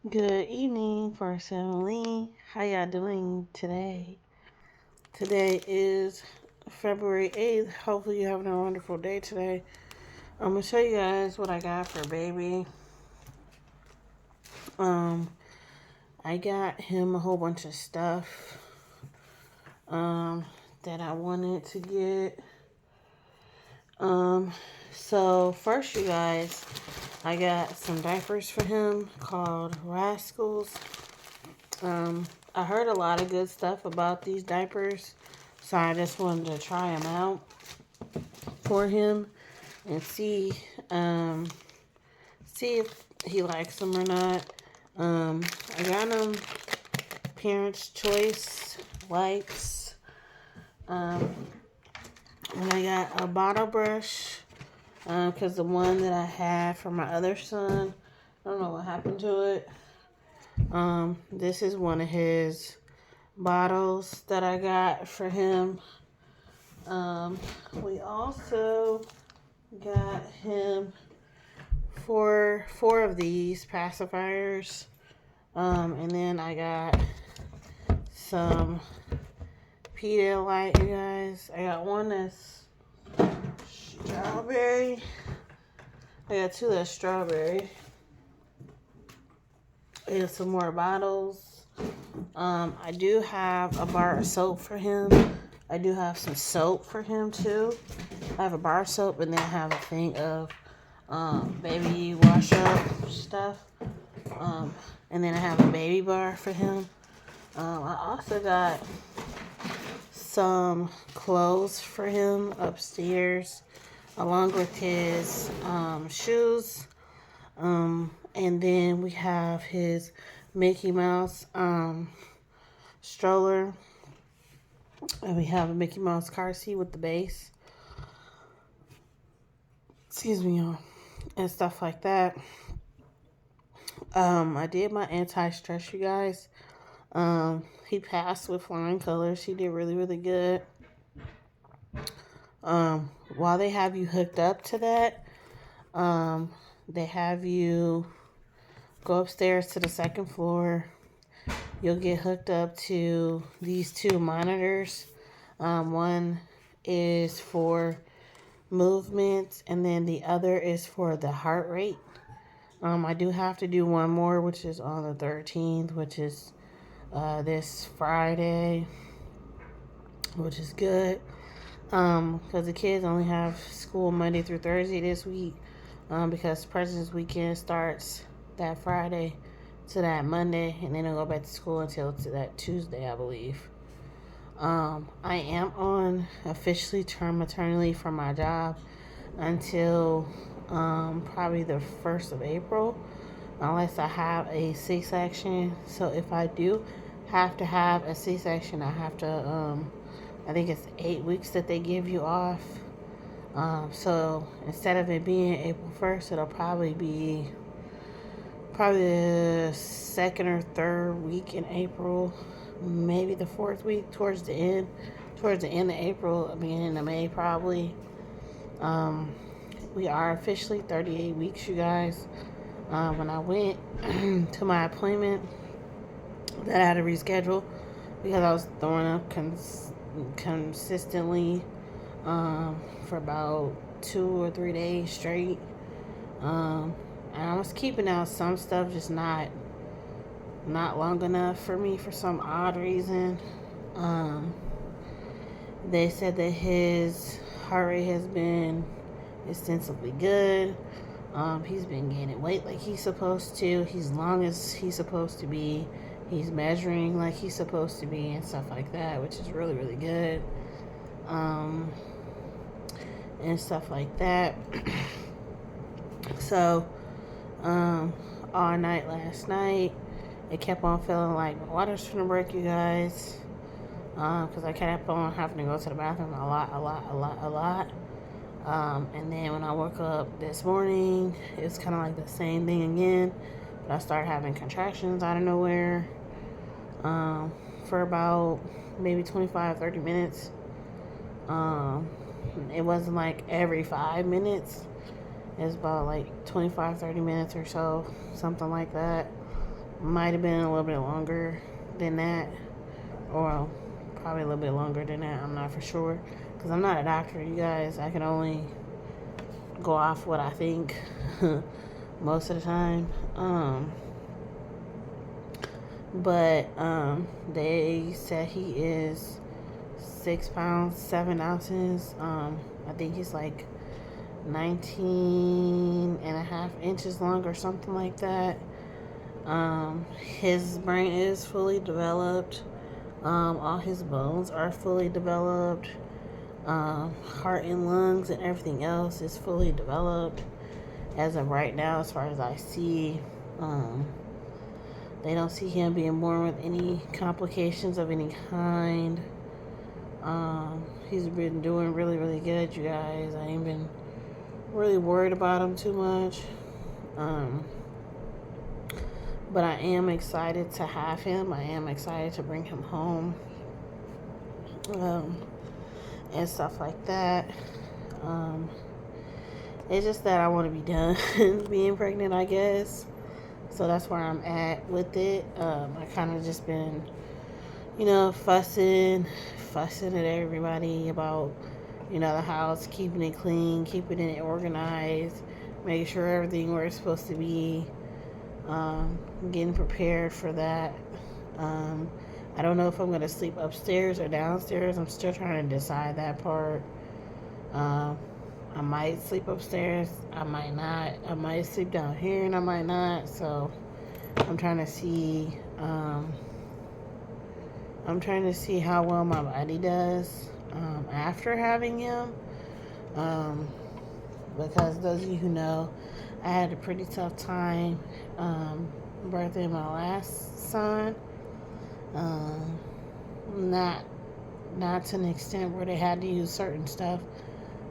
Good evening, First Family. How y'all doing today? Today is February 8th. Hopefully, you're having a wonderful day today. I'm gonna show you guys what I got for baby. Um, I got him a whole bunch of stuff um that I wanted to get. Um, so first, you guys, I got some diapers for him called Rascals. I heard a lot of good stuff about these diapers, so I just wanted to try them out for him and um, see if he likes them or not. I got him Parents' Choice wipes, um, and I got a bottle brush because the one that I had for my other son, I don't know what happened to it. This is one of his bottles that I got for him. Um, we also got him four of these pacifiers. And then I got some Pedialyte, you guys. I got one that's strawberry. I got two that's strawberry. And some more bottles. I do have a bar of soap for him. I do have some soap for him too. I have a bar of soap and then I have a thing of baby wash up stuff. And then I have a baby bar for him. I also got some clothes for him upstairs, along with his shoes. And then we have his Mickey Mouse stroller. And we have a Mickey Mouse car seat with the base. Excuse me, y'all. And stuff like that. I did my anti-stress, you guys. He passed with flying colors. He did really, really good. While they have you hooked up to that, they have you go upstairs to the second floor. You'll get hooked up to these two monitors. One is for movement, and then the other is for the heart rate. I do have to do one more, which is on the 13th, which is this Friday, which is good. Because the kids only have school Monday through Thursday this week. Because President's Weekend starts that Friday to that Monday, and then they'll go back to school until to that Tuesday, I believe. I am on officially term maternity leave for my job until probably the 1st of April, unless I have a C-section. So if I do have to have a C-section, I have to, I think it's 8 weeks that they give you off. So instead of it being April 1st, it'll probably be the second or third week in April, maybe the fourth week towards the end of April, beginning of May probably. We are officially 38 weeks, you guys. When I went to my appointment, that I had to reschedule because I was throwing up consistently for about 2 or 3 days straight. And I was keeping out some stuff, just not long enough for me for some odd reason. They said that his heart rate has been extensively good. He's been gaining weight like he's supposed to. He's long as he's supposed to be. He's measuring like he's supposed to be and stuff like that, which is really, really good. And stuff like that. So, all night last night, it kept on feeling like my water's gonna break, you guys. Because I kept on having to go to the bathroom a lot. And then when I woke up this morning, it was kind of like the same thing again. But I started having contractions out of nowhere for about maybe 25-30 minutes. It wasn't like every 5 minutes. It's about like 25-30 minutes or so, something like that. Might have been a little bit longer than that, or probably a little bit longer than that. I'm not for sure because I'm not a doctor, you guys. I can only go off what I think most of the time. But they said he is 6 pounds 7 ounces. I think he's like 19 and a half inches long or something like that. His brain is fully developed. All his bones are fully developed. Heart and lungs and everything else is fully developed as of right now, as far as I see. They don't see him being born with any complications of any kind. He's been doing really, really good, you guys. I ain't been really worried about him too much. But I am excited to have him. I am excited to bring him home. And stuff like that. It's just that I want to be done being pregnant, I guess. So that's where I'm at with it. I kind of just been, fussing at everybody about, the house, keeping it clean, keeping it organized, making sure everything where it's supposed to be, getting prepared for that. I don't know if I'm going to sleep upstairs or downstairs. I'm still trying to decide that part. I might sleep upstairs. I might not. I might sleep down here and I might not. So I'm trying to see. I'm trying to see how well my body does after having him. Because those of you who know, I had a pretty tough time birthing my last son. Not to an extent where they had to use certain stuff.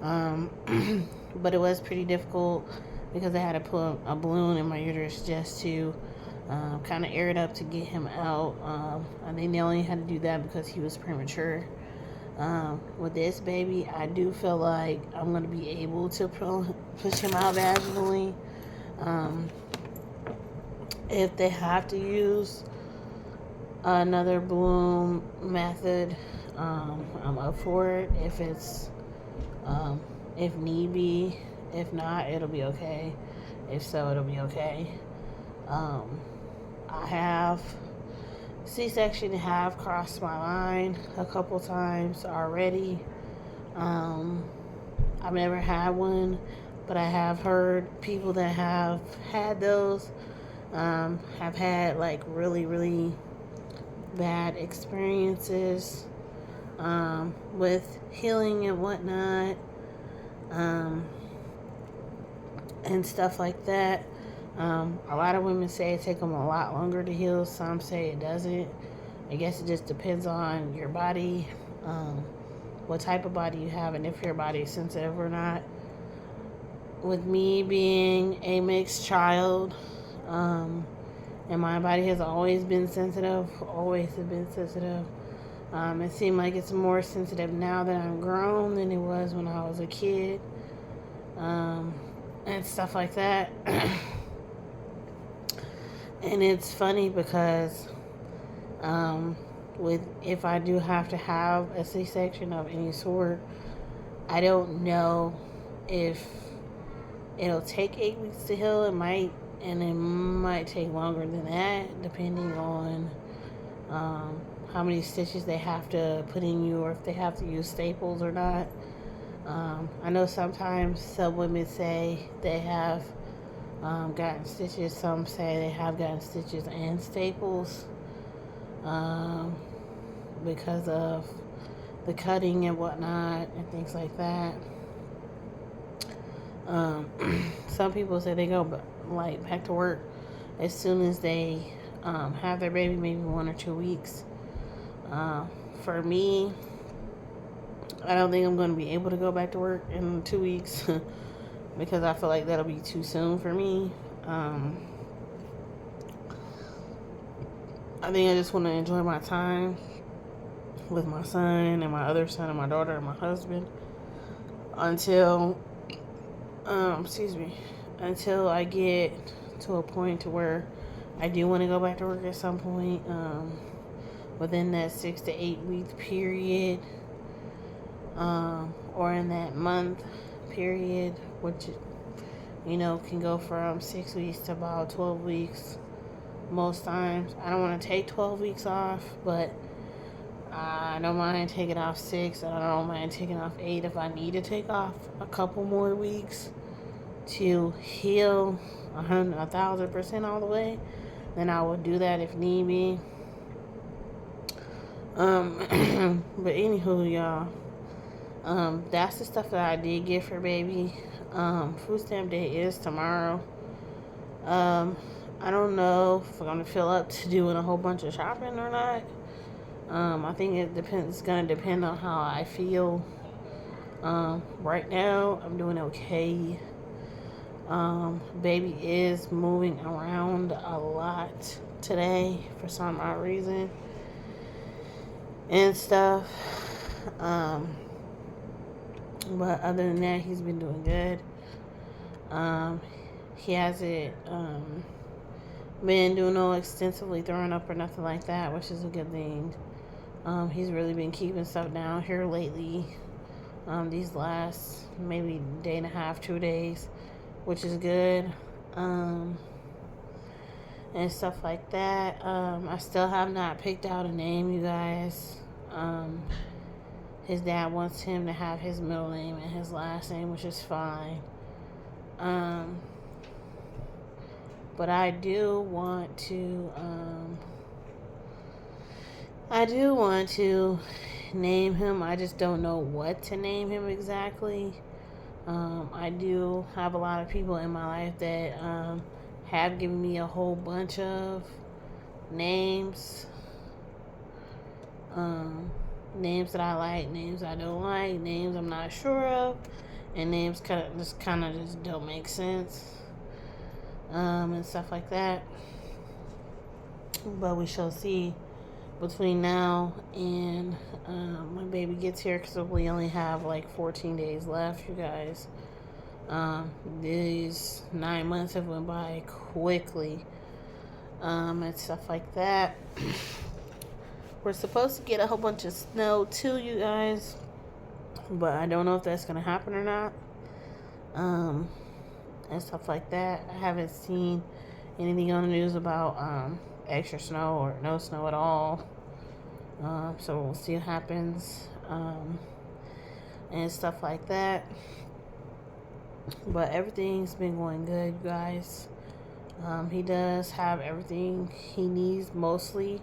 But it was pretty difficult because I had to put a balloon in my uterus just to kind of air it up to get him out. I think they only had to do that because he was premature. With this baby, I do feel like I'm going to be able to push him out vaginally. If they have to use another balloon method, I'm up for it. If it's if need be. If not, it'll be okay. If so, it'll be okay. I have C-section have crossed my mind a couple times already. I've never had one, but I have heard people that have had those have had like really, really bad experiences with healing and whatnot, and stuff like that. A lot of women say it takes them a lot longer to heal. Some say it doesn't. I guess it just depends on your body, what type of body you have, and if your body is sensitive or not. With me being a mixed child, and my body has always been sensitive, it seemed like it's more sensitive now that I'm grown than it was when I was a kid, and stuff like that. And it's funny because if I do have to have a C-section of any sort, I don't know if it'll take 8 weeks to heal. It might take longer than that, depending on how many stitches they have to put in you, or if they have to use staples or not. I know sometimes some women say they have gotten stitches. Some say they have gotten stitches and staples because of the cutting and whatnot and things like that. Some people say they go back to work as soon as they have their baby, maybe 1 or 2 weeks. For me, I don't think I'm going to be able to go back to work in 2 weeks because I feel like that'll be too soon for me. I think I just want to enjoy my time with my son and my other son and my daughter and my husband until I get to a point to where I do want to go back to work at some point within that 6 to 8 week period, or in that month period, which can go from 6 weeks to about 12 weeks most times. I don't want to take 12 weeks off, but I don't mind taking off 6. I don't mind taking off 8 if I need to take off a couple more weeks to heal 1,000% all the way. Then I will do that if need be. But anywho, y'all, that's the stuff that I did get for baby. Food stamp day is tomorrow. I don't know if I'm gonna feel up to doing a whole bunch of shopping or not. I think it's gonna depend on how I feel. Right now, I'm doing okay. Baby is moving around a lot today for some odd reason and stuff. But other than that, he's been doing good. He hasn't been doing no extensively throwing up or nothing like that, which is a good thing. He's really been keeping stuff down here lately. These last maybe day and a half, 2 days, which is good. And stuff like that. I still have not picked out a name, you guys. His dad wants him to have his middle name and his last name, which is fine. But I do want to name him. I just don't know what to name him exactly. I do have a lot of people in my life that have given me a whole bunch of names. Names that I like, names I don't like, names I'm not sure of, and names kind of just don't make sense. And stuff like that. But we shall see between now and when baby gets here, because we only have like 14 days left, you guys. These 9 months have went by quickly, and stuff like that. We're supposed to get a whole bunch of snow too, you guys, but I don't know if that's gonna happen or not. And stuff like that. I haven't seen anything on the news about extra snow or no snow at all. So we'll see what happens, and stuff like that. But everything's been going good, you guys. He does have everything he needs mostly.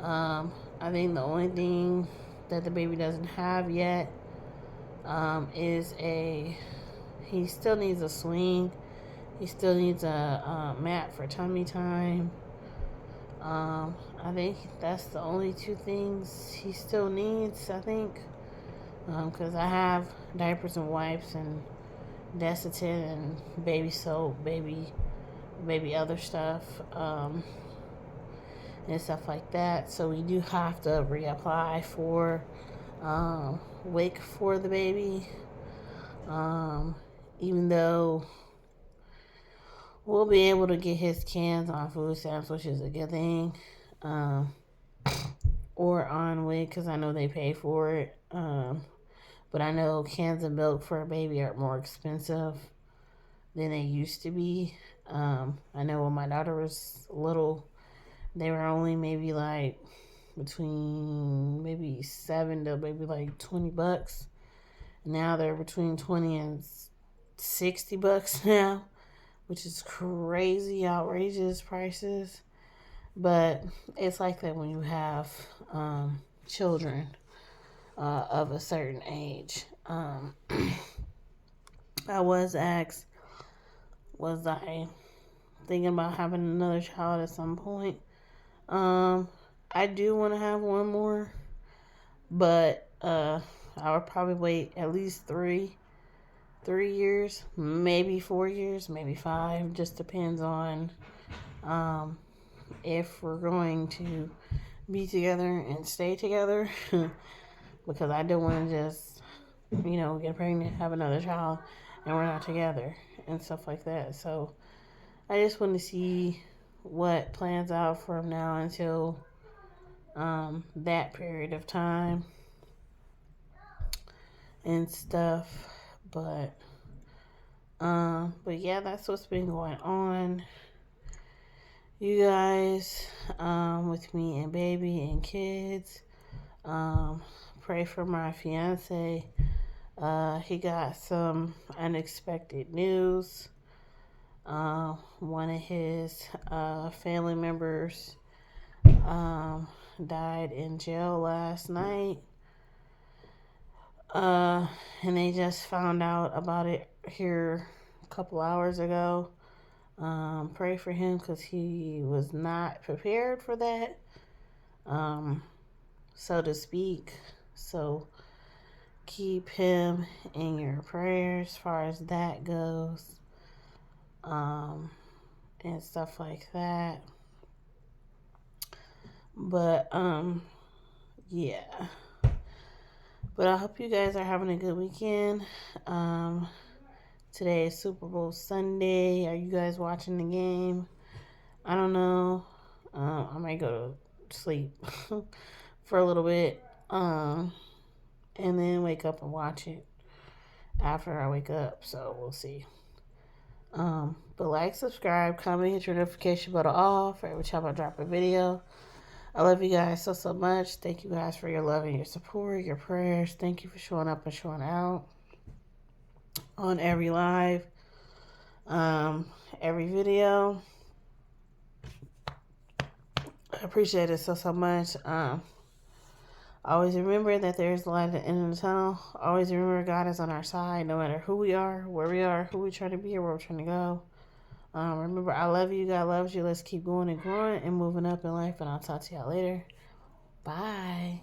I think the only thing that the baby doesn't have yet is he still needs a swing. He still needs a mat for tummy time. I think that's the only 2 things he still needs, I think. Because I have diapers and wipes and Desitin and baby soap, baby other stuff, and stuff like that. So we do have to reapply for WIC for the baby. Even though we'll be able to get his cans on food stamps, which is a good thing, or on WIC, because I know they pay for it. But I know cans of milk for a baby are more expensive than they used to be. I know when my daughter was little, they were only maybe like between maybe $7 to maybe like $20. Now they're between $20 and $60 now, which is crazy, outrageous prices. But it's like that when you have children of a certain age. I was asked, was I thinking about having another child at some point? I do want to have one more, but I would probably wait at least 3 years, maybe 4 years, maybe 5. Just depends on if we're going to be together and stay together. Because I don't want to just, get pregnant, have another child, and we're not together and stuff like that. So I just want to see what plans out from now until that period of time and stuff. But yeah, that's what's been going on, you guys, with me and baby and kids. Pray for my fiance. He got some unexpected news. One of his family members died in jail last night. And they just found out about it here a couple hours ago. Pray for him because he was not prepared for that, so to speak. So keep him in your prayers as far as that goes, and stuff like that. But yeah. But I hope you guys are having a good weekend. Today is Super Bowl Sunday. Are you guys watching the game? I don't know. I might go to sleep for a little bit, and then wake up and watch it after I wake up. So we'll see. But like, subscribe, comment, hit your notification bell off for every time I drop a video. I love you guys so much. Thank you guys for your love and your support, your prayers. Thank you for showing up and showing out on every live, every video. I appreciate it so much. Always remember that there's light at the end of the tunnel. Always remember God is on our side, no matter who we are, where we are, who we're trying to be, or where we're trying to go. Remember, I love you. God loves you. Let's keep going and growing and moving up in life. And I'll talk to y'all later. Bye.